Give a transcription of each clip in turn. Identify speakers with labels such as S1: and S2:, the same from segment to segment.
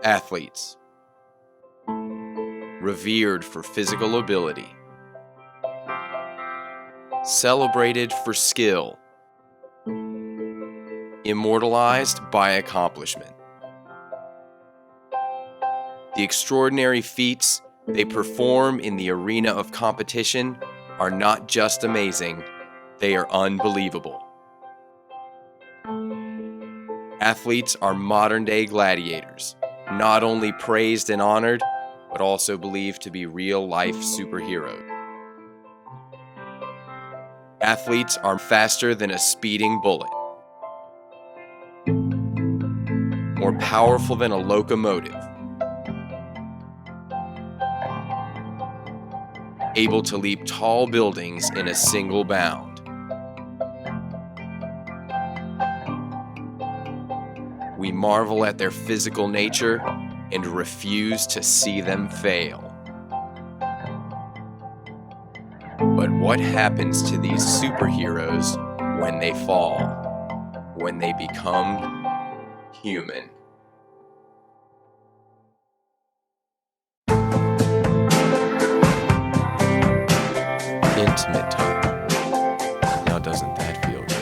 S1: Athletes. Revered for physical ability. Celebrated for skill. Immortalized by accomplishment. The extraordinary feats they perform in the arena of competition are not just amazing, they are unbelievable. Athletes are modern-day gladiators, not only praised and honored, but also believed to be real-life superheroes. Athletes are faster than a speeding bullet, more powerful than a locomotive, able to leap tall buildings in a single bound. We marvel at their physical nature and refuse to see them fail. But what happens to these superheroes when they fall, when they become human? Intimate talk. Now doesn't that feel good?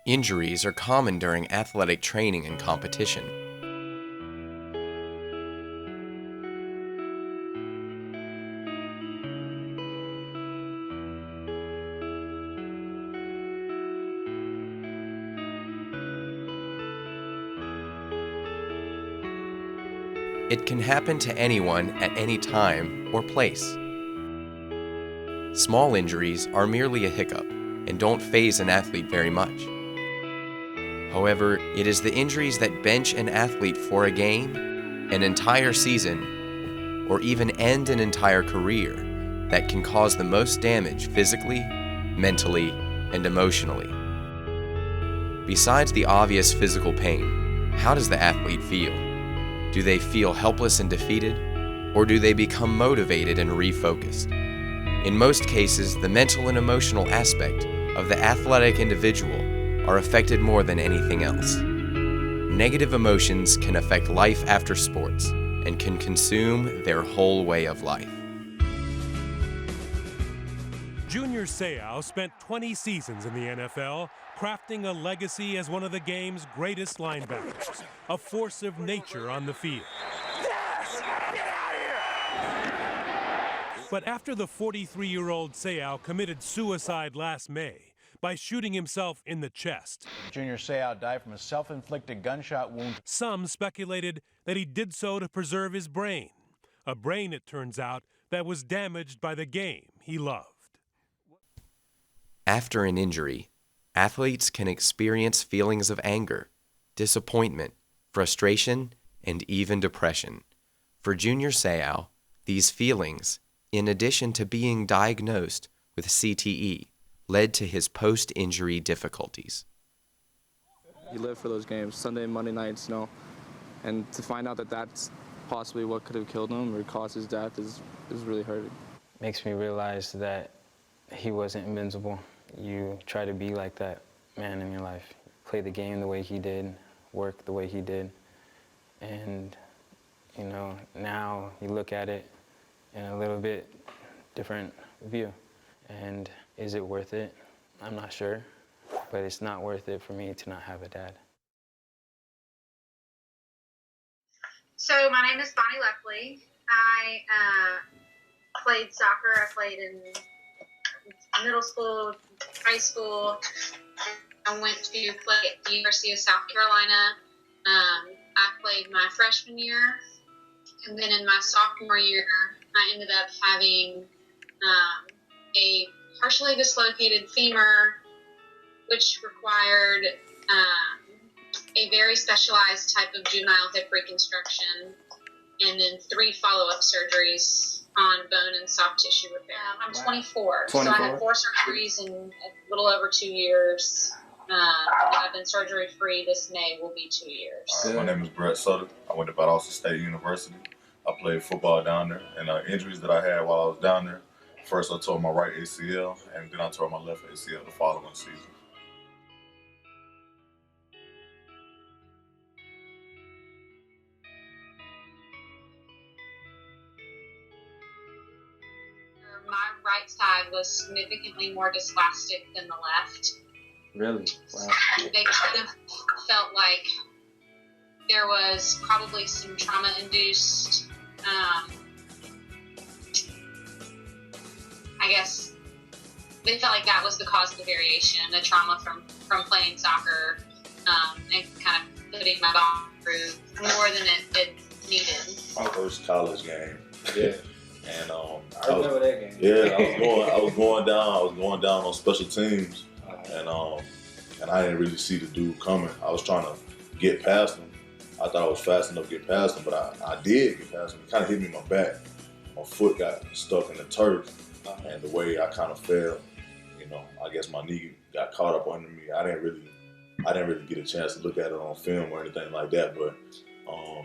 S1: Injuries are common during athletic training and competition. It can happen to anyone at any time or place. Small injuries are merely a hiccup and don't faze an athlete very much. However, it is the injuries that bench an athlete for a game, an entire season, or even end an entire career that can cause the most damage physically, mentally, and emotionally. Besides the obvious physical pain, how does the athlete feel? Do they feel helpless and defeated, or do they become motivated and refocused? In most cases, the mental and emotional aspect of the athletic individual are affected more than anything else. Negative emotions can affect life after sports and can consume their whole way of life.
S2: Junior Seau spent 20 seasons in the NFL, crafting a legacy as one of the game's greatest linebackers, a force of nature on the field.
S3: Yes! Get out of here!
S2: But after the 43-year-old Seau committed suicide last May by shooting himself in the chest,
S4: Junior Seau died from a self-inflicted gunshot wound.
S2: Some speculated that he did so to preserve his brain, a brain, it turns out, that was damaged by the game he loved.
S1: After an injury, athletes can experience feelings of anger, disappointment, frustration, and even depression. For Junior Seau, these feelings, in addition to being diagnosed with CTE, led to his post-injury difficulties.
S5: He lived for those games, Sunday and Monday nights, and to find out that that's possibly what could have killed him or caused his death is really hurting.
S6: Makes me realize that he wasn't invincible. You try to be like that man in your life. Play the game the way he did, work the way he did, and now you look at it in a little bit different view. And is it worth it? I'm not sure, but it's not worth it for me to not have a dad.
S7: So my name is Bonnie Lefley. I played soccer. I played in middle school, high school. I went to play at the University of South Carolina. I played my freshman year, and then in my sophomore year, I ended up having a partially dislocated femur, which required a very specialized type of juvenile hip reconstruction, and then 3 follow-up surgeries on bone and soft tissue repair. I'm 24, so I had 4 surgeries in a little over 2 years. I've been surgery-free. This May will be 2 years.
S8: My name is Brett Sutter. I went to Valdosta State University. I played football down there, and injuries that I had while I was down there First, I tore my right ACL, and then I tore my left ACL the following season.
S7: My right side was significantly more dysplastic than the left.
S9: Really? Wow.
S7: They kind of felt like there was probably some trauma-induced, I guess, they felt like that was the cause of the variation, the trauma from playing soccer, and kind of putting my body through more than it needed.
S8: My first college game.
S9: Yeah.
S8: And
S9: I remember that game.
S8: Yeah, I was going down on special teams, and I didn't really see the dude coming. I was trying to get past him. I thought I was fast enough to get past him, but I did get past him. It kind of hit me in my back. My foot got stuck in the turf, and the way I kind of fell, I guess my knee got caught up under me. I didn't really get a chance to look at it on film or anything like that. But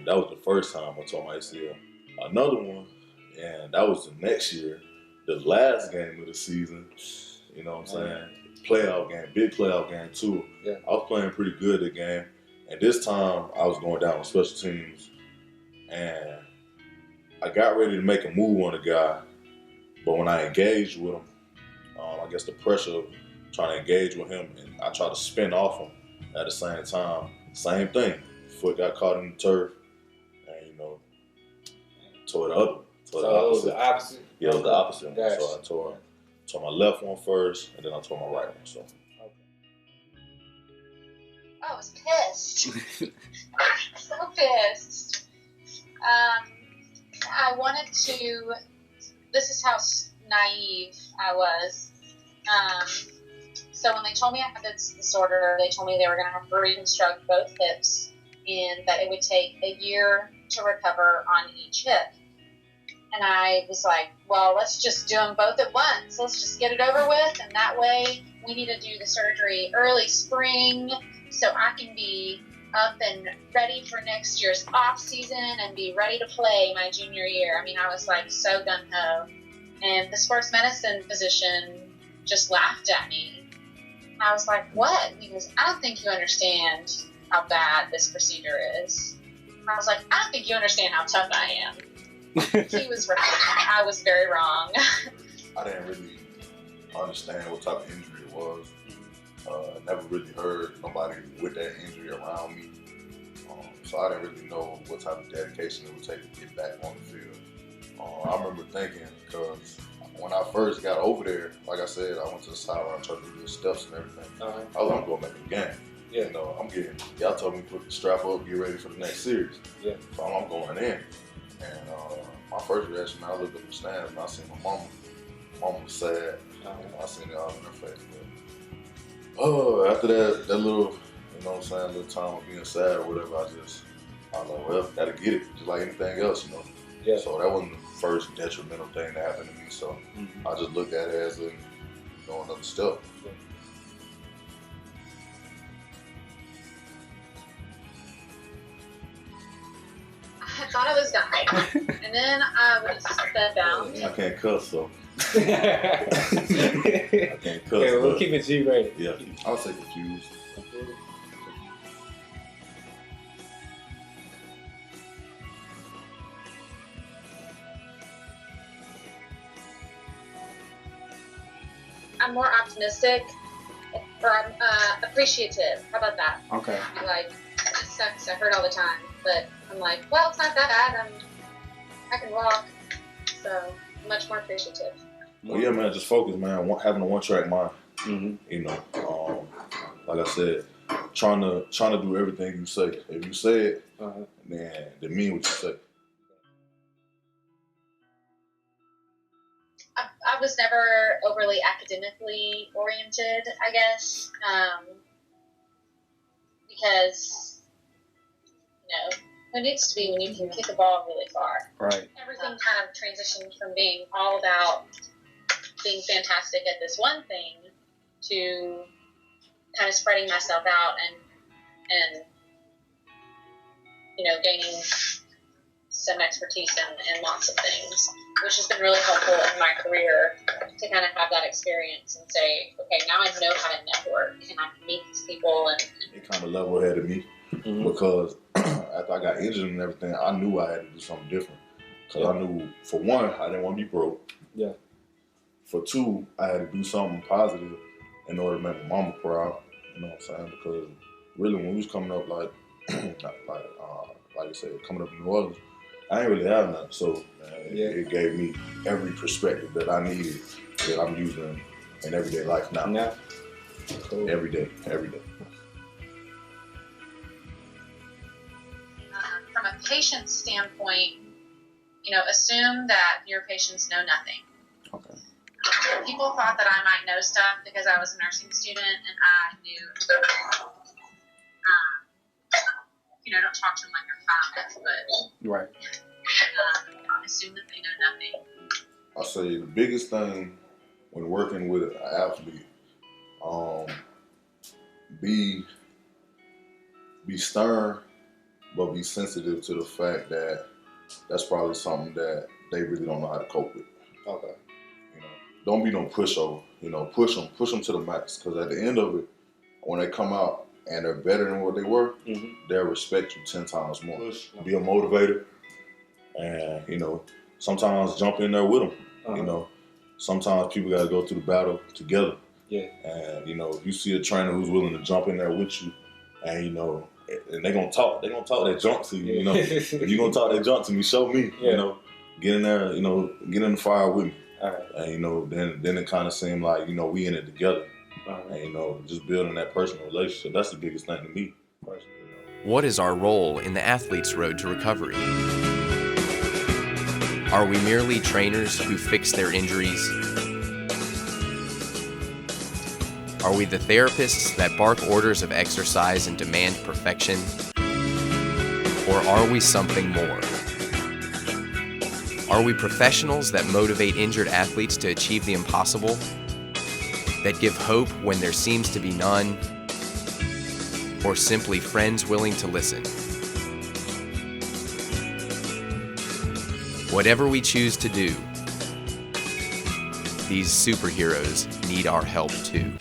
S8: that was the first time I tore my ACL. Another one, and that was the next year, the last game of the season. You know what I'm saying? Playoff game, big playoff game too.
S9: Yeah.
S8: I was playing pretty good that game, and this time I was going down on special teams, and I got ready to make a move on the guy, but when I engaged with him, I guess the pressure of trying to engage with him, and I tried to spin off him at the same time. Same thing. Foot got caught in the turf, and tore the other.
S9: So it was the opposite?
S8: Yeah, it was the opposite one.
S9: Gotcha.
S8: So I tore my left one first, and then I tore my right one. So.
S7: I was pissed. So pissed. I wanted to, this is how naive I was. So when they told me I had this disorder, they told me they were going to have to reconstruct both hips and that it would take a year to recover on each hip. And I was like, well, let's just do them both at once. Let's just get it over with. And that way we need to do the surgery early spring so I can be up and ready for next year's off season and be ready to play my junior year. I mean, I was like so gung-ho. And the sports medicine physician just laughed at me. I was like, what? He goes, I don't think you understand how bad this procedure is. I was like, I don't think you understand how tough I am. He was right. I was very wrong.
S8: I didn't really understand what type of injury it was. Never really heard nobody with that injury around me. So I didn't really know what type of dedication it would take to get back on the field. I remember thinking, because when I first got over there, like I said, I went to the sideline, tried to do the steps and everything. I was like, I'm going to make a game.
S9: Yeah.
S8: Y'all told me to put the strap up, get ready for the next series.
S9: Yeah.
S8: So I'm going in. And my first reaction, man, I looked up the stands and I seen my mama. Mama was sad. I seen it all in her face. But, after that little, little time of being sad or whatever, I was like, well, gotta get it, just like anything else,
S9: Yeah.
S8: So that wasn't the first detrimental thing that happened to me. So I just looked at it as another step.
S9: Yeah.
S7: I thought I was dying. And then I was bed down.
S8: I can't cuss, so. I can't cuss.
S9: Okay, we'll keep it G-rated.
S8: Yeah, I'll say confused.
S7: I'm more optimistic, or I'm appreciative. How about that?
S9: Okay.
S7: Like, this sucks. I hurt all the time, but I'm like, well, it's not that bad. I can walk, so I'm much more appreciative.
S8: Well, yeah, man, just focus, man. Having a one-track mind.
S9: Mm-hmm.
S8: Like I said, trying to do everything you say. If you say it, then mean what you say.
S7: I was never overly academically oriented, I guess, because, who needs to be when you can kick a ball really far?
S9: Right.
S7: Everything kind of transitioned from being all about being fantastic at this one thing to kind of spreading myself out and gaining some expertise in lots of things, which has been really helpful in my career to kind of have that experience and say, okay, now I know how to network and I can meet these people. And
S8: it kind of level-headed me because after I got injured and everything, I knew I had to do something different. Because I knew, for one, I didn't want to be broke.
S9: Yeah.
S8: For two, I had to do something positive in order to make my mama proud. You know what I'm saying? Because really, when we was coming up, like you said, coming up in New Orleans, I ain't really have nothing. So it gave me every perspective that I needed that I'm using in everyday life now. Cool. Every day.
S7: From a patient standpoint, assume that your patients know nothing.
S8: Okay.
S7: People thought that I might know stuff because I was a nursing student and I knew, don't talk to them like they're 5, but
S9: right.
S7: Assume that they know nothing.
S8: I'll say the biggest thing when working with an athlete, be stern, but be sensitive to the fact that that's probably something that they really don't know how to cope with.
S9: Okay.
S8: Don't be no pushover. Push them to the max. Because at the end of it, when they come out and they're better than what they were, they'll respect you 10 times more. Be a motivator, and sometimes jump in there with them. Sometimes people gotta go through the battle together.
S9: Yeah.
S8: And if you see a trainer who's willing to jump in there with you, and and they're gonna talk that junk to you. If you're gonna talk that junk to me, show me.
S9: Yeah.
S8: Get in there. Get in the fire with me.
S9: All right.
S8: And then it kind of seemed like we in it together. And just building that personal relationship. That's the biggest thing to me.
S1: What is our role in the athlete's road to recovery? Are we merely trainers who fix their injuries? Are we the therapists that bark orders of exercise and demand perfection? Or are we something more? Are we professionals that motivate injured athletes to achieve the impossible? That give hope when there seems to be none? Or simply friends willing to listen? Whatever we choose to do, these superheroes need our help too.